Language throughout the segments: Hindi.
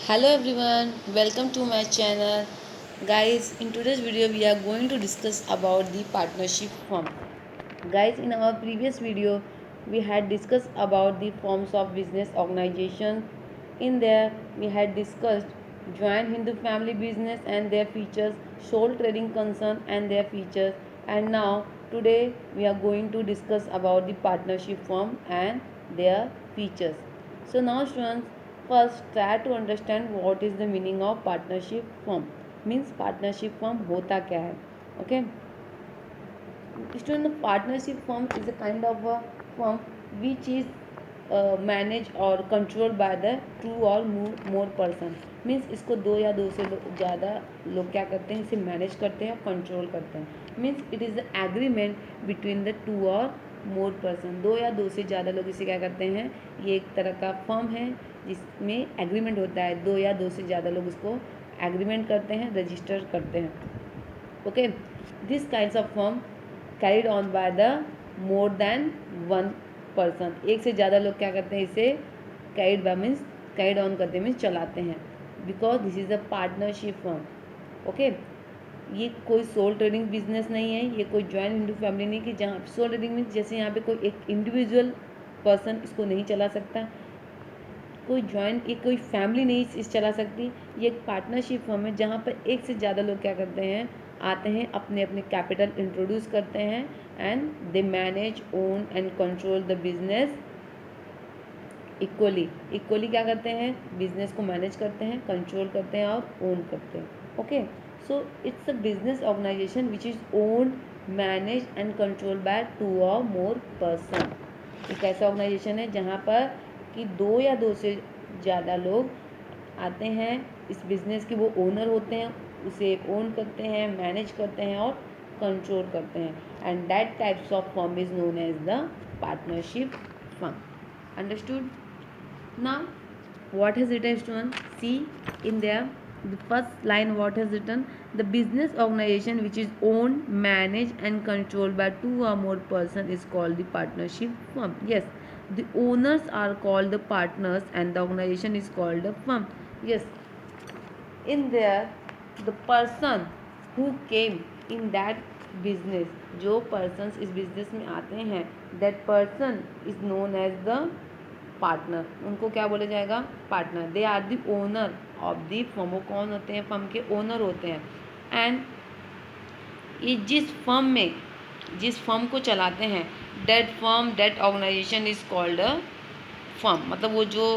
Hello everyone, welcome to my channel. Guys, in today's video we are going to discuss about the partnership firm. Guys, in our previous video we had discussed about the forms of business organization. In there we had discussed joint Hindu family business and their features, sole trading concern and their features, and now today we are going to discuss about the partnership firm and their features. So now students, first try to understand what is the meaning of partnership firm. Means partnership firm होता क्या है? Okay. Student, partnership firm is a kind of a firm which is managed or controlled by the two or more person. Means इसको दो या दो से ज़्यादा लोग क्या करते हैं, इसे मैनेज करते हैं, कंट्रोल करते हैं. Means it is the agreement between the two or more person. दो या दो से ज़्यादा लोग इसे क्या करते हैं, ये एक तरह का फर्म है जिसमें एग्रीमेंट होता है. दो या दो से ज़्यादा लोग इसको एग्रीमेंट करते हैं, रजिस्टर करते हैं. Okay, this kinds of firm carried on by the more than one person. एक से ज़्यादा लोग क्या करते हैं, इसे carried by means carried on करते हैं, मीन्स चलाते हैं. Because this is a partnership firm. Okay, ये कोई सोल ट्रेडिंग बिजनेस नहीं है, ये कोई जॉइंट हिंदू फैमिली नहीं कि जहाँ सोल ट्रेडिंग मीन्स जैसे यहाँ पे कोई एक इंडिविजुअल पर्सन इसको नहीं चला सकता, कोई जॉइंट एक कोई फैमिली नहीं इस चला सकती. ये एक पार्टनरशिप फर्म है जहाँ पर एक से ज़्यादा लोग क्या करते हैं, आते हैं, अपने अपने कैपिटल इंट्रोड्यूस करते हैं and they manage, own and control the business equally क्या करते हैं, बिजनेस को मैनेज करते हैं, कंट्रोल करते हैं और ओन करते हैं. Okay, so it's a business organisation which is owned, manage and control by two or more person. एक ऐसा ऑर्गेनाइजेशन है जहाँ पर कि दो या दो से ज़्यादा लोग आते हैं, इस बिज़नेस के वो ओनर होते हैं, उसे ओन करते हैं, मैनेज करते हैं और कंट्रोल करते हैं. And that types of firm is known as the partnership firm. Understood? Now, what has written student? See in there, the first line what has written? The business organization which is owned, managed and controlled by two or more person is called the partnership firm. Yes, the owners are called the partners and the organization is called the firm. Yes, in there the person who came in that business, जो persons इस business में आते हैं, that person is known as the partner. उनको क्या बोला जाएगा, partner. They are the owner of the firm. वो कौन होते हैं, फर्म के ओनर होते हैं. एंड ये जिस फर्म को चलाते हैं, that firm, that organisation is called a firm. मतलब वो जो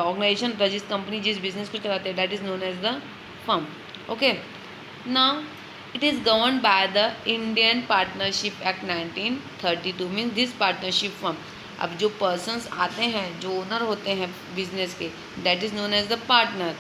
ऑर्गेनाइजेशन, जिस कंपनी जिस बिजनेस को चलाते हैं, that is known as the firm. Okay, now it is govern by the Indian partnership act 1932. Means this partnership firm, अब जो पर्सन्स आते हैं, जो ओनर होते हैं बिजनेस के, that is known as the partner.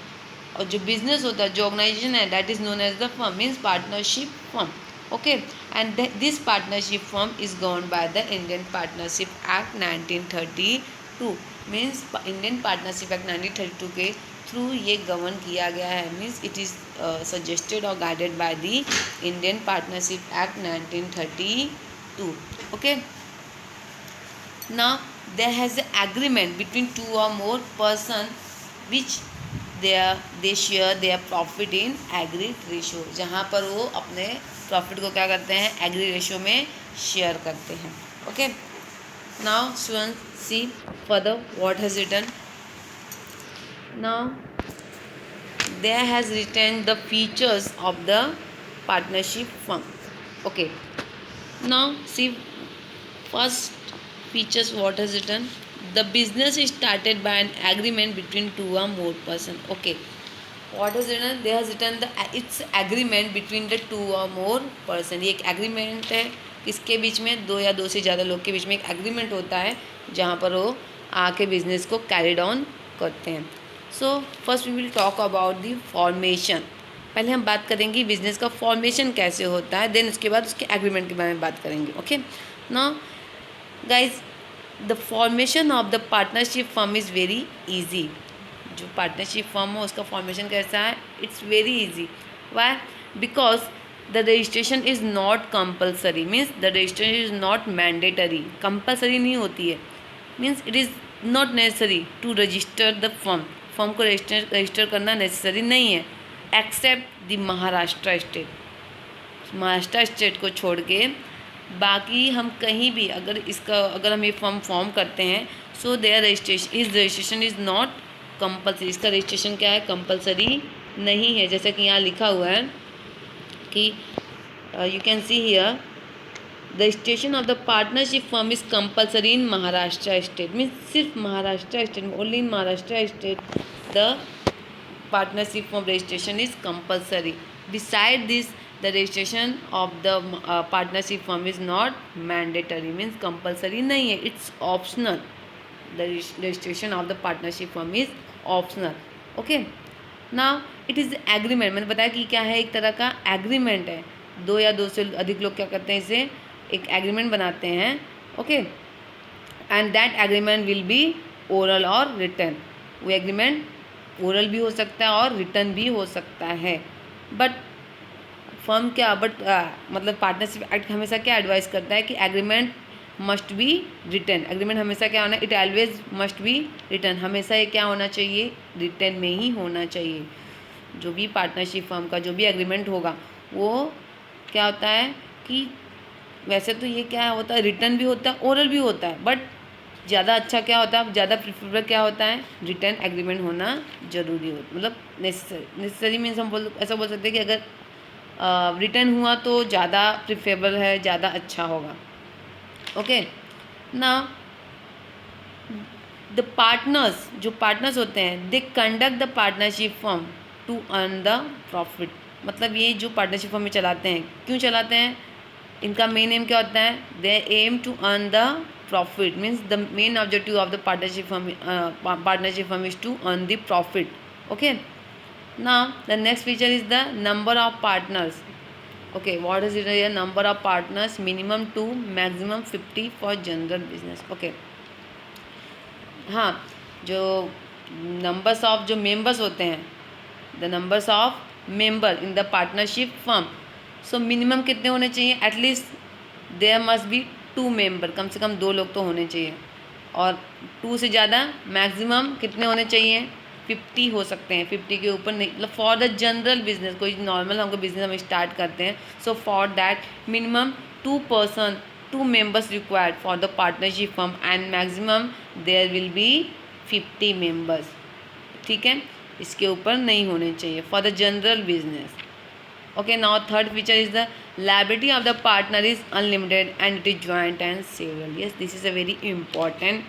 और जो बिजनेस होता है, जो ऑर्गेनाइजेशन है, that is known as the firm. Means partnership firm. Okay, and this partnership firm is govern by the Indian partnership act 1932. Means Indian partnership act 1932 के थ्रू ये गवर्न किया गया है. मीन्स इट इज़ सजेस्टेड और guided by the Indian partnership act 1932. Okay, now there has an agreement between two or more person which they share their profit in agreed ratio. जहाँ पर वो अपने प्रॉफिट को क्या करते हैं, एग्री रेशियो में शेयर करते हैं. Okay, now students see further what has written. Now there has written the features of the partnership firm. Okay, now see first features what has written. The business is started by an agreement between two or more person. Okay, what has written? There has written the it's agreement between the two or more person. ये एक एग्रीमेंट है किसके बीच में, दो या दो से ज़्यादा लोग के बीच में एक एग्रीमेंट होता है जहाँ पर वो आके बिजनेस को कैरिड ऑन करते हैं. So first we will talk about the formation. पहले हम बात करेंगे बिजनेस का फॉर्मेशन कैसे होता है, देन उसके बाद उसके एग्रीमेंट के बारे में बात करेंगे. Okay, now guys, the formation of the partnership firm is very easy. जो पार्टनरशिप फर्म हो उसका फॉर्मेशन कैसा है, it's very easy. Why? Because the registration is not compulsory. Means the registration is not mandatory. Compulsory नहीं होती है. Means it is not necessary to register the firm firm को रजिस्टर करना नेसेसरी नहीं है, except the Maharashtra state. Maharashtra state को छोड़ के बाकी हम कहीं भी अगर हम ये फॉर्म करते हैं, so there registration is not compulsory. इसका रजिस्ट्रेशन क्या है, कंपल्सरी नहीं है। जैसा कि यहाँ लिखा हुआ है कि you can see here the registration of the partnership firm is compulsory in Maharashtra state. Means सिर्फ महाराष्ट्र स्टेट में, only in Maharashtra state the partnership firm registration is compulsory. Beside this the registration of the partnership firm is not mandatory, means compulsory नहीं है, it's optional. The registration of the partnership firm is optional. Okay, now it is agreement. मैंने बताया कि क्या है, एक तरह का एग्रीमेंट है। दो या दो से अधिक लोग क्या करते हैं, इसे एक एग्रीमेंट बनाते हैं। Okay, and that agreement will be oral और रिटन। वो एग्रीमेंट ओरल भी हो सकता है और रिटन भी हो सकता है। बट मतलब पार्टनरशिप एक्ट हमेशा क्या एडवाइस करता है कि agreement must be written. Agreement हमेशा क्या होना है, it always must be written. हमेशा ये क्या होना चाहिए, रिटन में ही होना चाहिए। जो भी पार्टनरशिप फर्म का जो भी एग्रीमेंट होगा वो क्या होता है कि वैसे तो ये क्या होता है, रिटन भी होता है, ओरल भी होता है, बट ज़्यादा अच्छा क्या होता है, ज़्यादा प्रिफरेबल क्या होता है, रिटन एग्रीमेंट होना ज़रूरी होता, मतलब नेसेसरी मीन्स हम ऐसा बोल सकते हैं कि अगर रिटर्न हुआ तो ज़्यादा प्रिफरेबल है, ज़्यादा अच्छा होगा। ओके, ना द पार्टनर्स, जो पार्टनर्स होते हैं, they conduct the partnership firm to earn the profit. मतलब ये जो पार्टनरशिप फर्म में चलाते हैं, क्यों चलाते हैं, इनका मेन एम क्या होता है, they aim to earn the profit. Means the main objective of the partnership firm is to earn the profit. Okay, now the next feature is the number of partners. Okay, what is it here, number of partners minimum 2 maximum 50 for general business. Okay, हाँ, जो numbers of जो members होते हैं, the numbers of member in the partnership firm, so minimum कितने होने चाहिए, at least there must be 2 member, कम से कम 2 लोग तो होने चाहिए, और 2 से ज़्यादा मैक्सिमम कितने होने चाहिए, 50 हो सकते हैं, 50 के ऊपर नहीं। मतलब फॉर द जनरल बिजनेस, कोई नॉर्मल हमको बिजनेस हम स्टार्ट करते हैं, so for that minimum 2 members required for the partnership firm and maximum there will be 50 members. ठीक है, इसके ऊपर नहीं होने चाहिए for the general business. Okay, now third feature is the liability of the partner is unlimited and it is joint and several. Yes, this is a very important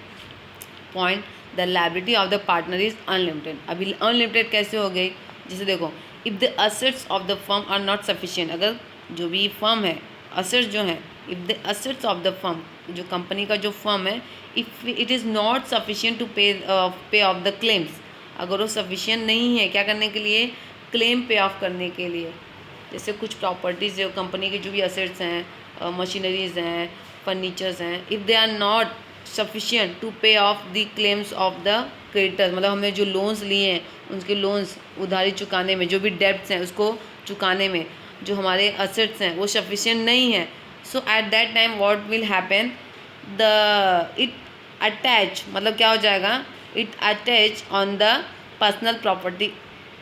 point. The liability of the partner is unlimited. अभी अनलिमिटेड कैसे हो गई, जैसे देखो, if the assets of the firm are not sufficient, अगर जो भी फर्म है, असेट्स जो हैं, if the assets of the firm, जो कंपनी का जो फर्म है, if it is not sufficient to pay off the claims, अगर वो सफिशिएंट नहीं है क्या करने के लिए, क्लेम पे ऑफ करने के लिए, जैसे कुछ प्रॉपर्टीज़ जो कंपनी के जो भी असेट्स हैं, मशीनरीज हैं, फर्नीचर्स हैं, if they are not sufficient to pay off the claims of the creditors, मतलब हमने जो लोन्स लिए हैं उनके लोन्स उधारी चुकाने में, जो भी डेब्ट्स हैं उसको चुकाने में जो हमारे असेट्स हैं वो सफिशिएंट नहीं है, so at that time what will happen, it attach, मतलब क्या हो जाएगा, it attach on the personal property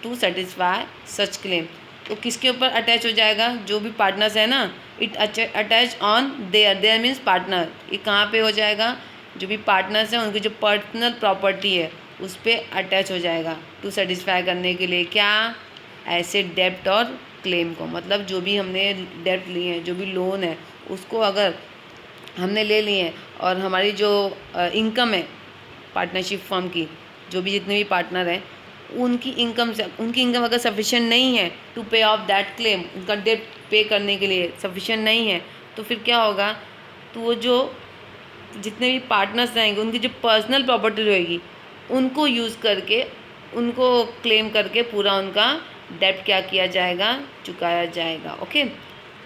to satisfy such claim. तो किसके ऊपर अटैच हो जाएगा, जो भी पार्टनर्स है ना, it attach on their means partner, ये कहाँ पे हो जाएगा, जो भी पार्टनर्स हैं उनकी जो पर्सनल प्रॉपर्टी है उस पर अटैच हो जाएगा टू सेटिस्फाई करने के लिए क्या, ऐसे डेब्ट और क्लेम को। मतलब जो भी हमने डेब्ट लिए हैं, जो भी लोन है उसको अगर हमने ले लिए हैं और हमारी जो इनकम है पार्टनरशिप फर्म की, जो भी जितने भी पार्टनर हैं उनकी इनकम अगर सफिशिएंट नहीं है to pay of that claim, उनका डेट पे करने के लिए सफिशिएंट नहीं है, तो फिर क्या होगा, तो वो जो जितने भी पार्टनर्स रहेंगे उनकी जो पर्सनल प्रॉपर्टी रहेगी उनको यूज़ करके, उनको क्लेम करके पूरा उनका डेट क्या किया जाएगा, चुकाया जाएगा। ओके,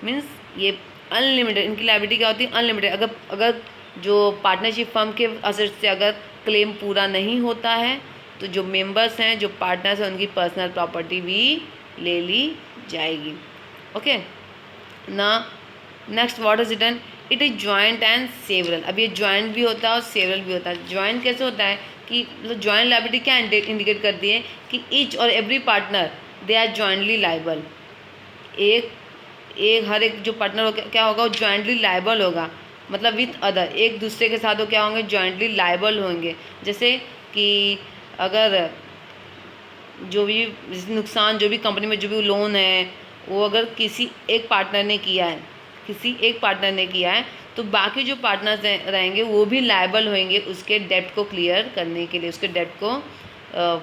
मीन्स ये अनलिमिटेड, इनकी लायबिलिटी क्या होती है, अनलिमिटेड। अगर जो पार्टनरशिप फर्म के असेट से अगर क्लेम पूरा नहीं होता है तो जो मेंबर्स हैं, जो पार्टनर्स हैं, उनकी पर्सनल प्रॉपर्टी भी ले ली जाएगी। ओके, ना next what is written, it is joint and several. अब ये ज्वाइंट भी होता है और सेवरल भी होता है। ज्वाइंट कैसे होता है कि मतलब जॉइंट लायबिलिटी क्या इंडिकेट करती है कि ईच और every partner they are jointly liable. एक एक हर एक जो पार्टनर हो क्या होगा, वो जॉइंटली लायबल होगा, मतलब विथ अदर, एक दूसरे के साथ वो क्या होंगे, जॉइंटली लायबल होंगे। जैसे कि अगर जो भी नुकसान, जो भी कंपनी में जो भी लोन है, वो अगर किसी एक पार्टनर ने किया है, किसी एक पार्टनर ने किया है, तो बाकी जो पार्टनर्स रहेंगे वो भी लायबल होंगे उसके डेब्ट को क्लियर करने के लिए, उसके डेब्ट को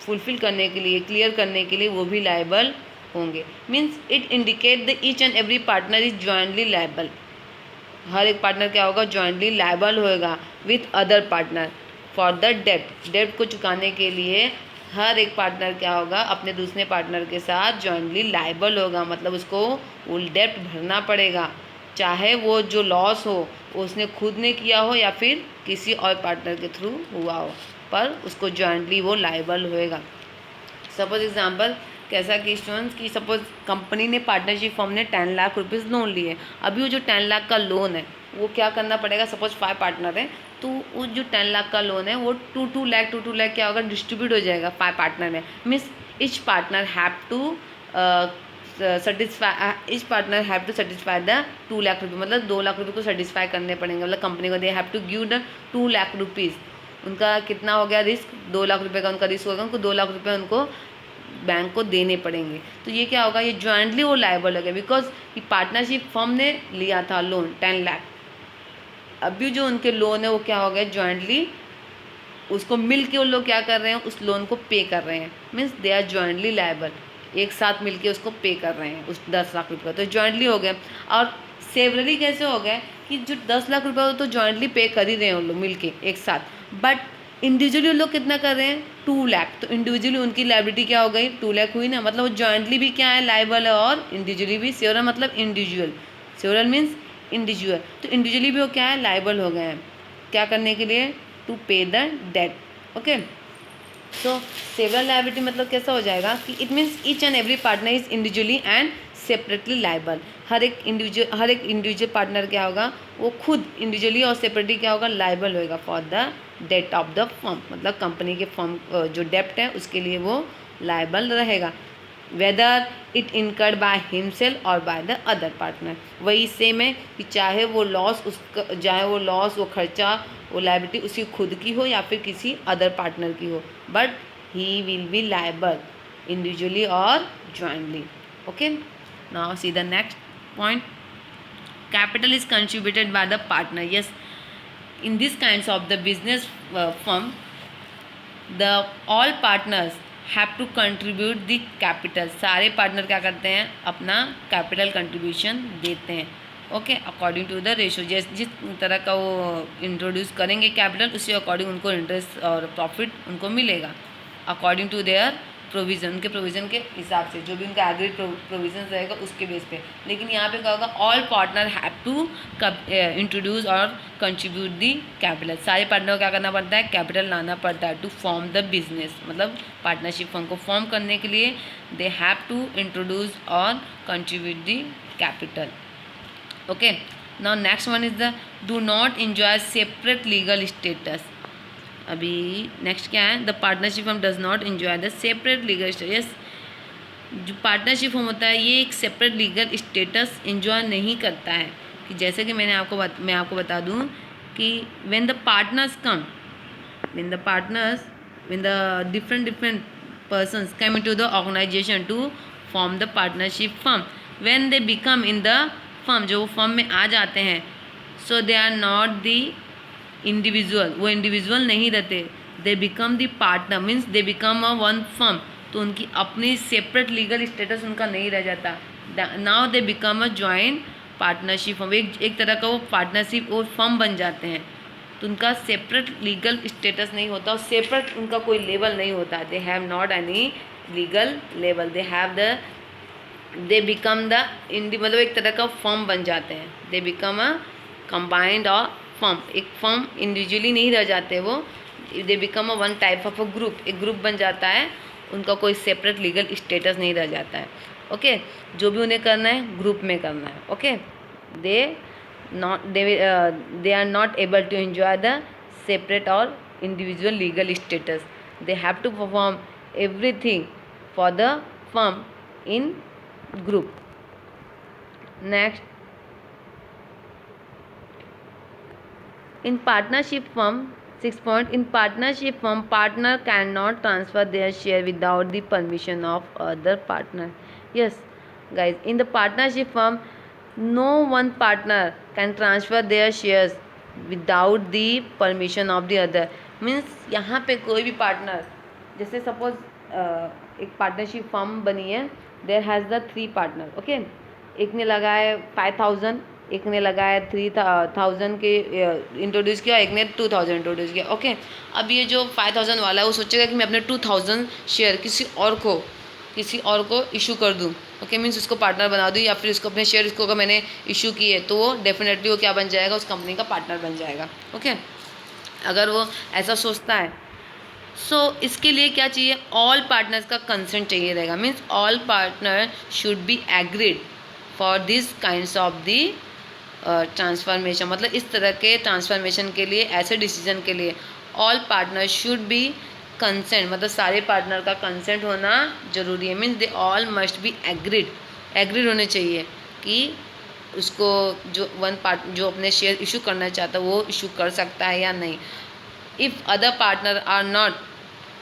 फुलफिल करने के लिए, क्लियर करने के लिए वो भी लायबल होंगे। Means it indicate the each and every partner is jointly liable. हर एक पार्टनर क्या होगा, जॉइंटली लायबल होएगा with other partner for the डेब्ट। डेब्ट को चुकाने के लिए हर एक पार्टनर क्या होगा, अपने दूसरे पार्टनर के साथ जॉइंटली लायबल होगा, मतलब उसको वो डेब्ट भरना पड़ेगा, चाहे वो जो लॉस हो वो उसने खुद ने किया हो या फिर किसी और पार्टनर के थ्रू हुआ हो, पर उसको जॉइंटली वो लायबल होएगा। सपोज एग्जांपल कैसा कि स्टूडेंट्स की सपोज कंपनी ने, पार्टनरशिप फर्म ने 10 लाख रुपीज़ लोन लिए। अभी वो जो 10 लाख का लोन है वो क्या करना पड़ेगा, सपोज 5 पार्टनर है तो वो जो 10 लाख का लोन है वो 2 लाख क्या होगा, डिस्ट्रीब्यूट हो जाएगा 5 पार्टनर में। Means each partner have to satisfy the 2 lakh रुपये, मतलब 2 लाख रुपये को सेटिस्फाई करने पड़ेंगे, मतलब कंपनी को they have to give the 2 lakh rupees. उनका कितना हो गया रिस्क, 2 लाख रुपये का उनका रिस्क होगा, उनको 2 लाख रुपये उनको बैंक को देने पड़ेंगे। तो ये क्या होगा, ये जॉइंटली वो लायबल हो गया, बिकॉज ये पार्टनरशिप फर्म ने लिया था लोन 10 लाख। अभी जो उनके लोन है वो क्या हो गया, जॉइंटली उसको मिल के उन लोग क्या कर रहे हैं, उस लोन को पे कर रहे हैं। Means they are jointly liable, एक साथ मिलके उसको पे कर रहे हैं उस 10 लाख रुपये का, तो जॉइंटली हो गया। और सेवरली कैसे हो गया कि जो 10 लाख रुपये हो तो जॉइंटली पे कर ही रहे हैं उन लोग मिल के एक साथ, बट इंडिविजुअली उन लोग कितना कर रहे हैं, 2 लाख। तो इंडिविजुअली उनकी लायबिलिटी क्या हो गई, 2 लाख हुई ना, मतलब वो जॉइंटली भी क्या है, लायबल है, और इंडिविजुअली भी। सेवरल मतलब इंडिविजुअल, सेवरल मीन्स इंडिविजुअल, तो इंडिविजुअली भी वो क्या है, लायबल हो गए हैं क्या करने के लिए, to pay the debt. Okay, so several liability मतलब कैसा हो जाएगा कि it means each and every partner is individually and separately liable. हर एक इंडिविजुअल पार्टनर क्या होगा, वो खुद इंडिविजुअली और सेपरेटली क्या होगा, लायबल होएगा for the debt of the firm, मतलब कंपनी के फर्म जो डेप्ट है उसके लिए वो लायबल रहेगा, whether it incurred by himself or by the other partner. वही सेम है कि चाहे वो लॉस वो खर्चा, वो लायबिलिटी उसकी खुद की हो या फिर किसी अदर पार्टनर की हो, but he will be liable individually और jointly. Okay, now see the next point, capital is contributed by the partner. Yes, in these kinds of the business firm, the all partners have to contribute the capital. सारे पार्टनर क्या करते हैं, अपना कैपिटल कंट्रीब्यूशन देते हैं। Okay, according to the ratio, जिस तरह का वो इंट्रोड्यूस करेंगे कैपिटल, उसी अकॉर्डिंग उनको इंटरेस्ट और प्रॉफिट उनको मिलेगा, अकॉर्डिंग टू देयर प्रोविज़न, उनके प्रोविज़न के हिसाब से, जो भी उनका एग्रीड प्रोविज़न रहेगा उसके बेस पे। लेकिन यहाँ पे क्या होगा, all partner have to introduce और कंट्रीब्यूट दी कैपिटल। सारे पार्टनर को क्या करना पड़ता है, कैपिटल लाना पड़ता है टू फॉर्म द बिजनेस, मतलब पार्टनरशिप फर्म को फॉर्म करने के लिए दे हैव टू इंट्रोड्यूस और contribute the capital. Okay, now next one is the do not enjoy separate legal status. अभी नेक्स्ट क्या है, the partnership firm does not enjoy the separate legal status. जो पार्टनरशिप फर्म होता है ये एक सेपरेट लीगल स्टेटस एंजॉय नहीं करता है, कि जैसे कि मैं आपको बता दूं कि when the partners come, when the different persons come into the organization to form the partnership firm, when they become in the firm, जो फर्म में आ जाते हैं, so they are not the individual, वो इंडिविजुअल नहीं रहते, they become the partner, means they become a one firm, तो उनकी अपनी सेपरेट लीगल स्टेटस उनका नहीं रह जाता, now they become a joint partnership firm, एक तरह का वो पार्टनरशिप और फर्म बन जाते हैं, तो उनका सेपरेट लीगल स्टेटस नहीं होता और सेपरेट उनका कोई लेवल नहीं होता, they have not any legal level, they become the मतलब एक तरह का फर्म बन जाते हैं, दे बिकम अ कंबाइंड और फर्म, एक फर्म इंडिविजुअली नहीं रह जाते वो, they become a one type of a group, एक ग्रुप बन जाता है, उनका कोई सेपरेट लीगल स्टेटस नहीं रह जाता है। ओके, जो भी उन्हें करना है ग्रुप में करना है। Okay, they are not able to enjoy the separate or individual legal status. They have to perform everything for the firm in group. Next, in partnership firm, 6 point, in partnership firm, partner cannot transfer their share without the permission of other partner. Yes guys, in the partnership firm, no one partner can transfer their shares without the permission of the other. Means यहाँ पे कोई भी पार्टनर, जैसे सपोज एक पार्टनरशिप फर्म बनी है, there has the 3 partner, okay, एक ने लगाए 5000, एक ने लगाया 3000 के इंट्रोड्यूस किया, एक ने 2000 इंट्रोड्यूस किया, ओके। अब ये जो 5000 वाला है वो सोचेगा कि मैं अपने 2000 शेयर किसी और को इशू कर दूँ, ओके, मीन्स उसको पार्टनर बना दूँ, या फिर उसको अपने शेयर उसको अगर मैंने इशू किए तो वो डेफिनेटली वो क्या बन जाएगा, उस कंपनी का पार्टनर बन जाएगा, ओके, अगर वो ऐसा सोचता है। सो इसके लिए क्या चाहिए, ऑल पार्टनर्स का कंसेंट चाहिए रहेगा, means all partner should be agreed for this kinds of the transformation. मतलब इस तरह के ट्रांसफॉर्मेशन के लिए, ऐसे डिसीजन के लिए all partner should be consent, मतलब सारे पार्टनर का कंसेंट होना जरूरी है, means they all must be agreed होने चाहिए कि उसको जो अपने शेयर इशू करना चाहता है वो इशू कर सकता है या नहीं। If other partner are not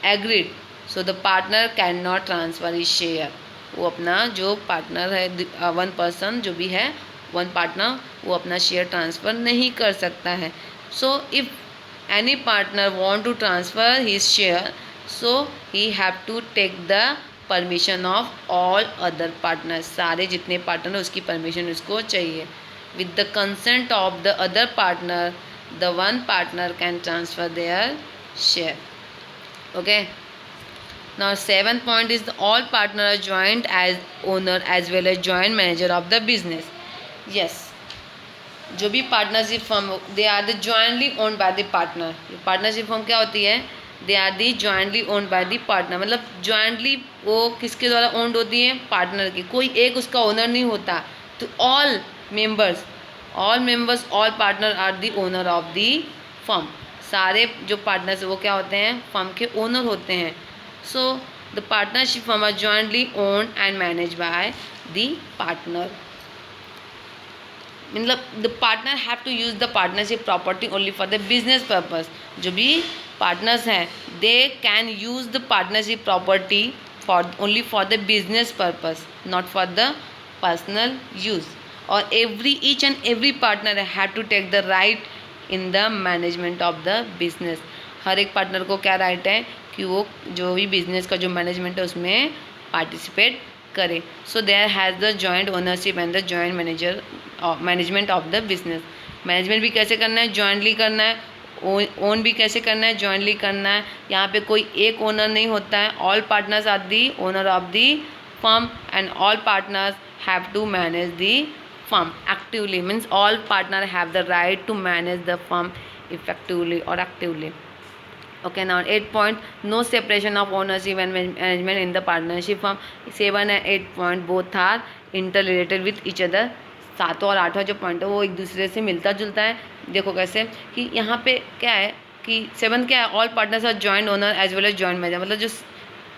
agreed, so the partner can not transfer his share. वो अपना जो पार्टनर है, वन पर्सन जो भी है, वन पार्टनर, वो अपना शेयर ट्रांसफ़र नहीं कर सकता है। So if any partner want to transfer his share, so he have to take the permission of all other partner. सारे जितने पार्टनर हैं उसकी परमिशन उसको चाहिए। With the consent of the other partner, the one partner can transfer their share, okay. Now 7th point is all partner are joint as owner as well as joint manager of the business. Yes, जो भी partnership firm, they are the jointly owned by the partner. Partnership firm क्या होती है, they are the jointly owned by the partner, मतलब जॉइंटली वो किसके द्वारा ओन्ड होती है, पार्टनर की, कोई एक उसका ओनर नहीं होता। तो all members, all partner are the owner of the firm. सारे जो पार्टनर्स वो क्या होते हैं, फर्म के ओनर होते हैं। So the partnership firm are jointly owned and manage by the partner. मतलब the partner have to use the partnership property only for the business purpose. जो भी पार्टनर्स हैं, they can use the partnership property for only for the business purpose, not for the personal use. और each and every partner have to take the right in the management of the business। हर एक पार्टनर को क्या राइट है कि वो जो भी बिजनेस का जो मैनेजमेंट है उसमें पार्टिसिपेट करे। So there has the joint ownership and the joint management of the business. Management भी कैसे करना है, जॉइंटली करना है, ओन भी कैसे करना है, जॉइंटली करना है। यहाँ पे कोई एक ओनर नहीं होता है, all partners are the owner of the firm and all partners have to manage the firm actively, means all partner have the right to manage the firm effectively or actively, okay. Now 8 point, no separation of ownership and management in the partnership firm। 7 and 8 point both are interrelated with each other। 7वां और 8वां जो पॉइंट है वो एक दूसरे से मिलता जुलता है। देखो कैसे कि यहाँ पे क्या है कि 7 क्या है, all partners are joint owner as well as joint manager. मतलब जो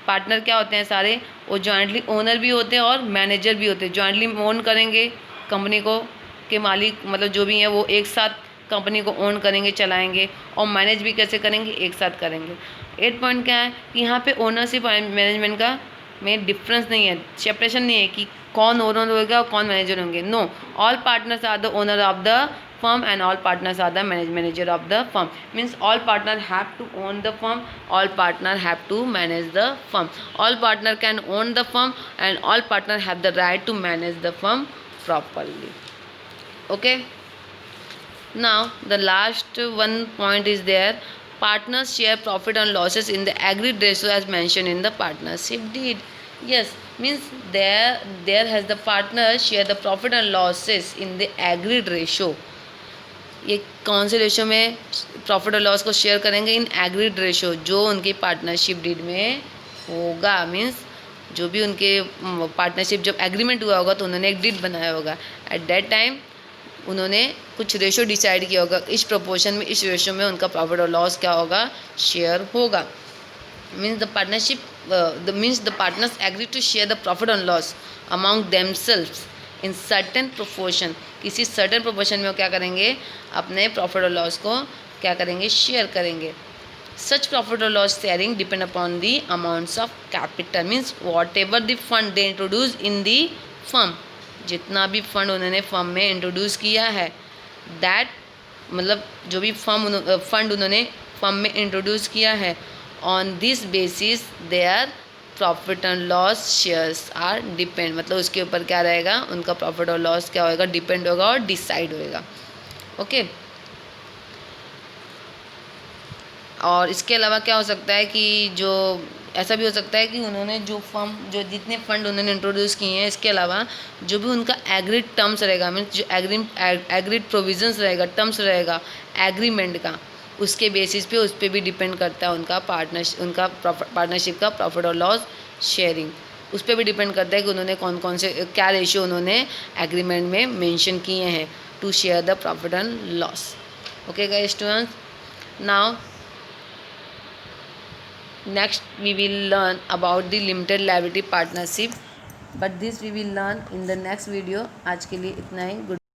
पार्टनर क्या होते हैं सारे, वो जॉइंटली ओनर भी होते हैं और मैनेजर भी होते हैं। जॉइंटली ओन करेंगे कंपनी को के मालिक, मतलब जो भी हैं वो एक साथ कंपनी को ओन करेंगे, चलाएंगे, और मैनेज भी कैसे करेंगे, एक साथ करेंगे। 8 पॉइंट क्या है कि यहाँ पे ओनरशिप और मैनेजमेंट का में डिफरेंस नहीं है, सेपरेशन नहीं है कि कौन ओनर होगा और कौन मैनेजर होंगे। No, all partners are the owner of the firm and all partners are the manager of the firm, means all partner have to own the firm, all partner have to manage the firm, all partner can own the firm and all partner have the right to manage the firm properly, okay. Now the last one point is there, partners share profit and losses in the agreed ratio as mentioned in the partnership deed। Yes, means there has the partners share the profit and losses in the agreed ratio। ये कौन से रेशो में प्रॉफिट और लॉस को शेयर करेंगे, इन एग्रीड रेशो, जो उनकी पार्टनरशिप डीड में होगा। मीन्स जो भी उनके पार्टनरशिप जब एग्रीमेंट हुआ होगा तो उन्होंने एक डीड बनाया होगा, एट दैट टाइम उन्होंने कुछ रेशो डिसाइड किया होगा, इस प्रोपोर्शन में, इस रेशो में उनका प्रॉफिट और लॉस क्या होगा, शेयर होगा। Means the partnership the partners agree to share the profit and loss among themselves in certain proportion। किसी certain proportion में वो क्या करेंगे, अपने प्रॉफिट और लॉस को क्या करेंगे, शेयर करेंगे। Such profit or loss sharing depend upon the amounts of capital, means whatever the fund they introduce in the firm, जितना भी फंड उन्होंने फर्म में इंट्रोड्यूस किया है, दैट मतलब जो भी फंड उन्होंने फर्म में इंट्रोड्यूस किया है, on this basis their profit and loss shares are depend, मतलब उसके ऊपर क्या रहेगा, उनका प्रॉफिट और लॉस क्या होएगा, डिपेंड होगा और डिसाइड होएगा। ओके। और इसके अलावा क्या हो सकता है कि जो ऐसा भी हो सकता है कि उन्होंने जो जितने फंड उन्होंने इंट्रोड्यूस किए हैं, इसके अलावा जो भी उनका एग्रीड टर्म्स रहेगा, मीन्स जो एग्रीड प्रोविजंस रहेगा, टर्म्स रहेगा एग्रीमेंट का, उसके बेसिस पे उस पर भी डिपेंड करता है उनका पार्टनरशिप का प्रॉफिट और लॉस शेयरिंग। उस पर भी डिपेंड करता है कि उन्होंने कौन कौन से क्या रेशियो उन्होंने एग्रीमेंट में मेंशन किए हैं to share the profit and loss. Okay guys students, now next we will learn about the limited liability partnership, but this we will learn in the next video। आज के लिए इतना ही।